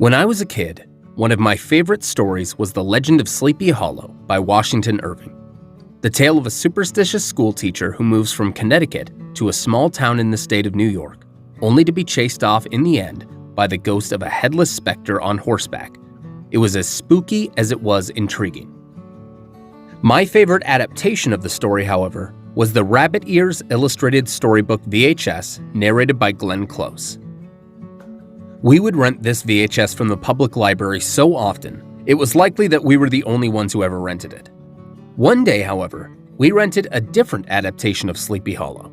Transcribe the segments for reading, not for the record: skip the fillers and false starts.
When I was a kid, one of my favorite stories was The Legend of Sleepy Hollow by Washington Irving. The tale of a superstitious schoolteacher who moves from Connecticut to a small town in the state of New York, only to be chased off in the end by the ghost of a headless specter on horseback. It was as spooky as it was intriguing. My favorite adaptation of the story, however, was the Rabbit Ears Illustrated Storybook VHS narrated by Glenn Close. We would rent this VHS from the public library so often, it was likely that we were the only ones who ever rented it. One day, however, we rented a different adaptation of Sleepy Hollow.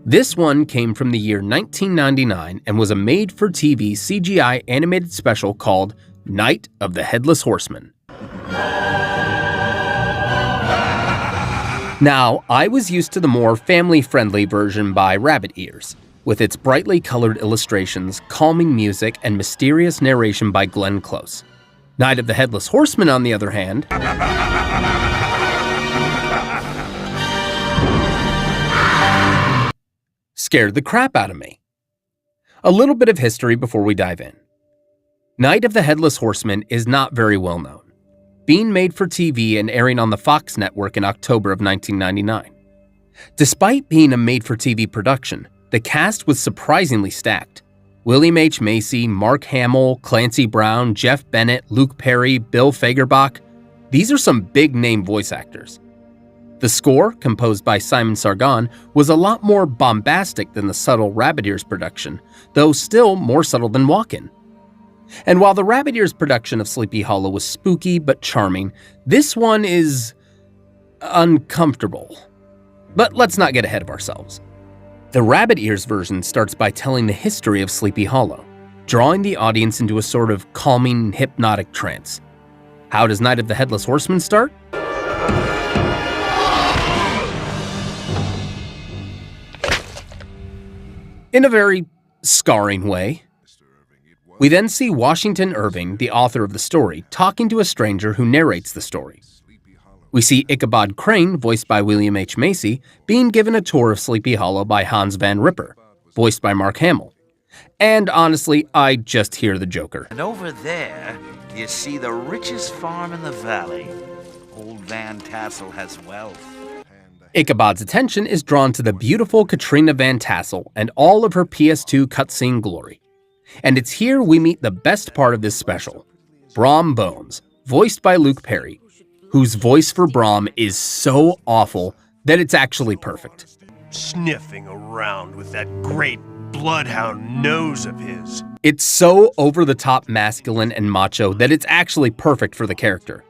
This one came from the year 1999 and was a made-for-TV CGI animated special called Night of the Headless Horseman. Now, I was used to the more family-friendly version by Rabbit Ears, with its brightly colored illustrations, calming music, and mysterious narration by Glenn Close. Night of the Headless Horseman, on the other hand, scared the crap out of me. A little bit of history before we dive in. Night of the Headless Horseman is not very well known, being made for TV and airing on the Fox network in October of 1999. Despite being a made-for-TV production, the cast was surprisingly stacked. William H. Macy, Mark Hamill, Clancy Brown, Jeff Bennett, Luke Perry, Bill Fagerbakke. These are some big-name voice actors. The score, composed by Simon Sargon, was a lot more bombastic than the subtle Rabbit Ears production, though still more subtle than Walk-In. And while the Rabbit Ears production of Sleepy Hollow was spooky but charming, this one is uncomfortable. But let's not get ahead of ourselves. The Rabbit Ears version starts by telling the history of Sleepy Hollow, drawing the audience into a sort of calming, hypnotic trance. How does Night of the Headless Horseman start? In a very scarring way. We then see Washington Irving, the author of the story, talking to a stranger who narrates the story. We see Ichabod Crane, voiced by William H. Macy, being given a tour of Sleepy Hollow by Hans Van Ripper, voiced by Mark Hamill. And honestly, I just hear the Joker. And over there, you see the richest farm in the valley. Old Van Tassel has wealth. Ichabod's attention is drawn to the beautiful Katrina Van Tassel and all of her PS2 cutscene glory. And it's here we meet the best part of this special, Brom Bones, voiced by Luke Perry, whose voice for Brom is so awful that it's actually perfect. Sniffing around with that great bloodhound nose of his. It's so over-the-top masculine and macho that it's actually perfect for the character.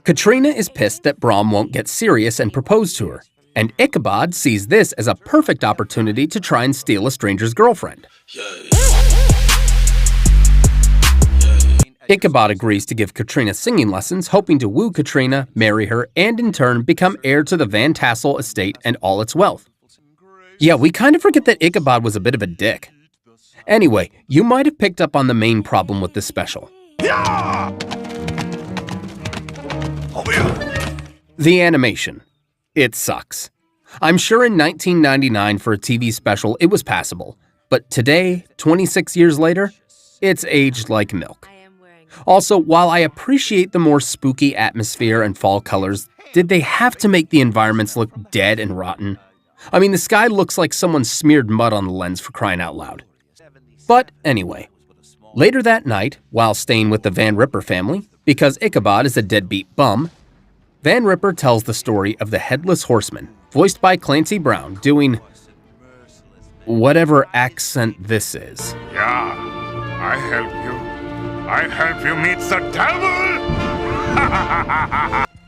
Katrina is pissed that Brom won't get serious and propose to her, and Ichabod sees this as a perfect opportunity to try and steal a stranger's girlfriend. Ichabod agrees to give Katrina singing lessons, hoping to woo Katrina, marry her, and in turn become heir to the Van Tassel estate and all its wealth. Yeah, we kind of forget that Ichabod was a bit of a dick. Anyway, you might have picked up on the main problem with this special. The animation. It sucks. I'm sure in 1999 for a TV special it was passable, but today, 26 years later, it's aged like milk. Also, while I appreciate the more spooky atmosphere and fall colors, did they have to make the environments look dead and rotten? I mean, the sky looks like someone smeared mud on the lens, for crying out loud. But anyway, later that night, while staying with the Van Ripper family, because Ichabod is a deadbeat bum, Van Ripper tells the story of the Headless Horseman, voiced by Clancy Brown, doing whatever accent this is. Yeah, I help you. I help you meet the devil!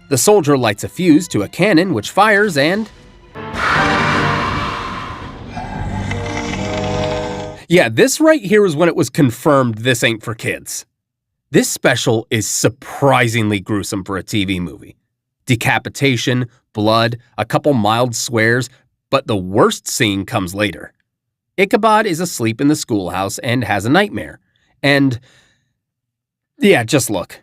The soldier lights a fuse to a cannon which fires and... Yeah, this right here is when it was confirmed this ain't for kids. This special is surprisingly gruesome for a TV movie. Decapitation, blood, a couple mild swears, but the worst scene comes later. Ichabod is asleep in the schoolhouse and has a nightmare. And... yeah, just look.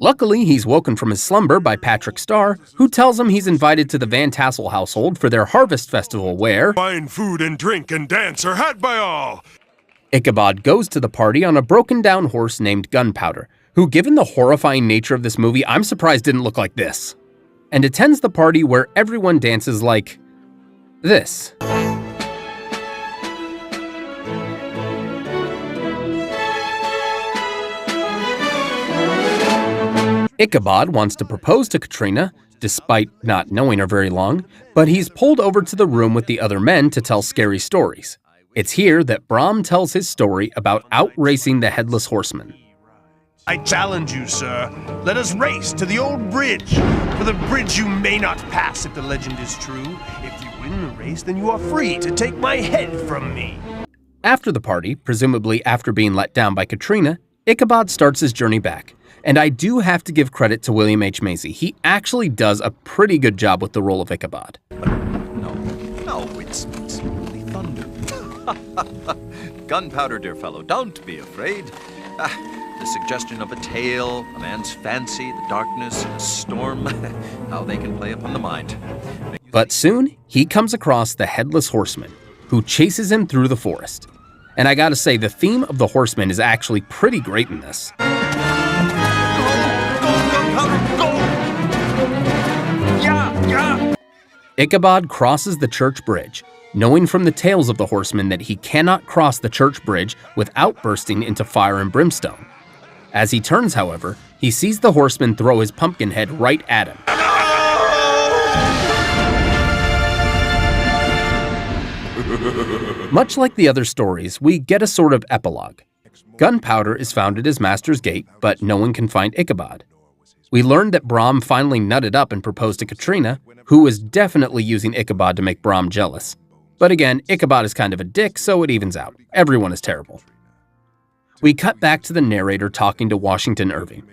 Luckily, he's woken from his slumber by Patrick Starr, who tells him he's invited to the Van Tassel household for their harvest festival where Fine food and drink and dance are had by all. Ichabod goes to the party on a broken-down horse named Gunpowder, who, given the horrifying nature of this movie, I'm surprised didn't look like this, and attends the party where everyone dances like this. Ichabod wants to propose to Katrina, despite not knowing her very long, but he's pulled over to the room with the other men to tell scary stories. It's here that Brom tells his story about outracing the Headless Horseman. I challenge you, sir. Let us race to the old bridge. For the bridge you may not pass if the legend is true. If you win the race, then you are free to take my head from me. After the party, presumably after being let down by Katrina, Ichabod starts his journey back. And I do have to give credit to William H. Macy. He actually does a pretty good job with the role of Ichabod. No, it's really thunder. Gunpowder, dear fellow, don't be afraid. The suggestion of a tale, a man's fancy, the darkness, a storm, how they can play upon the mind. But soon, he comes across the Headless Horseman, who chases him through the forest. And I gotta say, the theme of the horseman is actually pretty great in this. Ichabod crosses the church bridge, knowing from the tales of the horsemen that he cannot cross the church bridge without bursting into fire and brimstone. As he turns, however, he sees the horseman throw his pumpkin head right at him. Much like the other stories, we get a sort of epilogue. Gunpowder is found at his master's gate, but no one can find Ichabod. We learned that Brom finally nutted up and proposed to Katrina, who was definitely using Ichabod to make Brom jealous. But again, Ichabod is kind of a dick, so it evens out. Everyone is terrible. We cut back to the narrator talking to Washington Irving.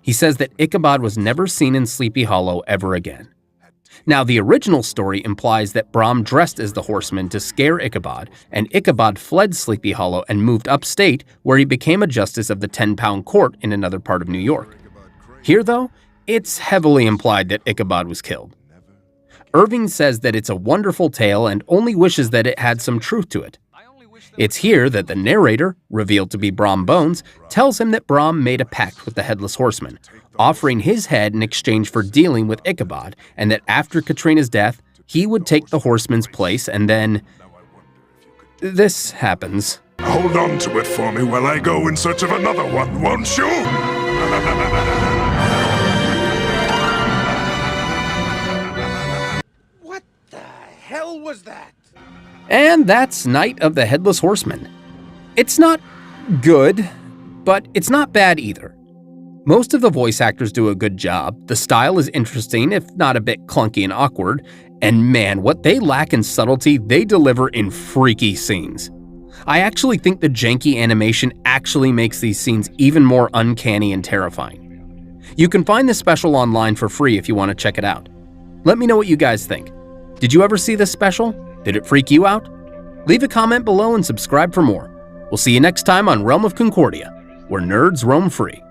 He says that Ichabod was never seen in Sleepy Hollow ever again. Now, the original story implies that Brom dressed as the horseman to scare Ichabod, and Ichabod fled Sleepy Hollow and moved upstate, where he became a justice of the 10-pound court in another part of New York. Here, though, it's heavily implied that Ichabod was killed. Irving says that it's a wonderful tale and only wishes that it had some truth to it. It's here that the narrator, revealed to be Brom Bones, tells him that Brom made a pact with the Headless Horseman, offering his head in exchange for dealing with Ichabod, and that after Katrina's death, he would take the horseman's place, and then this happens. Hold on to it for me while I go in search of another one, won't you? What the hell was that? And that's Night of the Headless Horseman. It's not good, but it's not bad either. Most of the voice actors do a good job, the style is interesting, if not a bit clunky and awkward, and man, what they lack in subtlety, they deliver in freaky scenes. I actually think the janky animation actually makes these scenes even more uncanny and terrifying. You can find this special online for free if you want to check it out. Let me know what you guys think. Did you ever see this special? Did it freak you out? Leave a comment below and subscribe for more. We'll see you next time on Realm of Concordia, where nerds roam free.